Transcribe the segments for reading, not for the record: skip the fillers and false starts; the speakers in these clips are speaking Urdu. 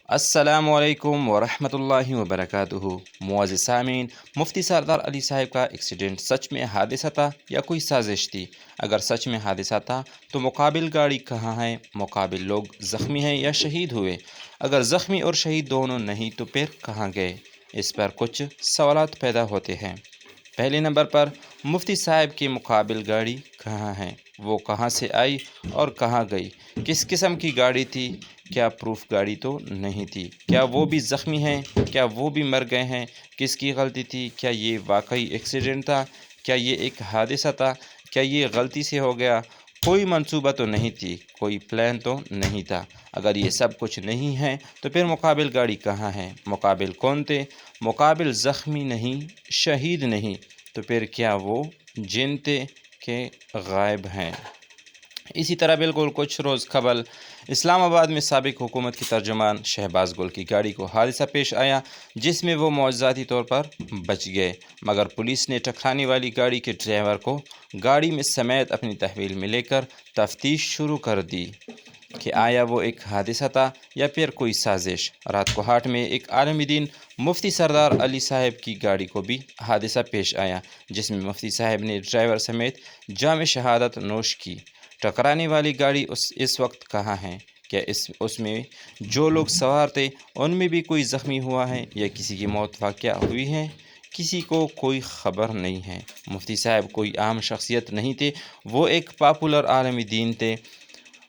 السلام علیکم ورحمۃ اللہ وبرکاتہ۔ معزز سامعین، مفتی سردار علی صاحب کا ایکسیڈنٹ سچ میں حادثہ تھا یا کوئی سازش تھی؟ اگر سچ میں حادثہ تھا تو مقابل گاڑی کہاں ہے؟ مقابل لوگ زخمی ہیں یا شہید ہوئے؟ اگر زخمی اور شہید دونوں نہیں تو پھر کہاں گئے؟ اس پر کچھ سوالات پیدا ہوتے ہیں۔ پہلے نمبر پر مفتی صاحب کی مقابل گاڑی کہاں ہے؟ وہ کہاں سے آئی اور کہاں گئی؟ کس قسم کی گاڑی تھی؟ کیا پروف گاڑی تو نہیں تھی؟ کیا وہ بھی زخمی ہیں؟ کیا وہ بھی مر گئے ہیں؟ کس کی غلطی تھی؟ کیا یہ واقعی ایکسیڈنٹ تھا؟ کیا یہ ایک حادثہ تھا؟ کیا یہ غلطی سے ہو گیا؟ کوئی منصوبہ تو نہیں تھی، کوئی پلان تو نہیں تھا۔ اگر یہ سب کچھ نہیں ہے تو پھر مقابل گاڑی کہاں ہے؟ مقابل کون تھے؟ مقابل زخمی نہیں، شہید نہیں، تو پھر کیا وہ جن تھے کہ غائب ہیں؟ اسی طرح بالکل کچھ روز قبل اسلام آباد میں سابق حکومت کی ترجمان شہباز گل کی گاڑی کو حادثہ پیش آیا، جس میں وہ معجزاتی طور پر بچ گئے، مگر پولیس نے ٹکرانے والی گاڑی کے ڈرائیور کو گاڑی میں سمیت اپنی تحویل میں لے کر تفتیش شروع کر دی کہ آیا وہ ایک حادثہ تھا یا پھر کوئی سازش۔ رات کو ہاٹ میں ایک عالم دین مفتی سردار علی صاحب کی گاڑی کو بھی حادثہ پیش آیا، جس میں مفتی صاحب نے ڈرائیور سمیت جام شہادت نوش کی۔ ٹکرانے والی گاڑی اس وقت کہاں ہے؟ کیا اس میں جو لوگ سوار تھے ان میں بھی کوئی زخمی ہوا ہے یا کسی کی موت واقع ہوئی ہے؟ کسی کو کوئی خبر نہیں ہے۔ مفتی صاحب کوئی عام شخصیت نہیں تھے، وہ ایک پاپولر عالم دین تھے۔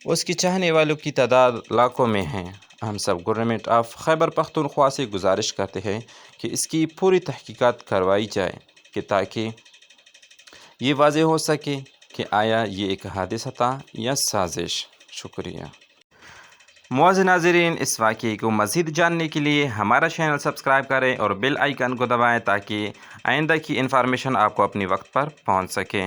اس کی چاہنے والوں کی تعداد لاکھوں میں ہیں۔ ہم سب گورنمنٹ آف خیبر پختونخوا سے گزارش کرتے ہیں کہ اس کی پوری تحقیقات کروائی جائے کہ تاکہ یہ واضح ہو سکے کہ آیا یہ ایک حادثہ تھا یا سازش۔ شکریہ۔ معزز ناظرین، اس واقعے کو مزید جاننے کے لیے ہمارا چینل سبسکرائب کریں اور بیل آئیکن کو دبائیں تاکہ آئندہ کی انفارمیشن آپ کو اپنی وقت پر پہنچ سکے۔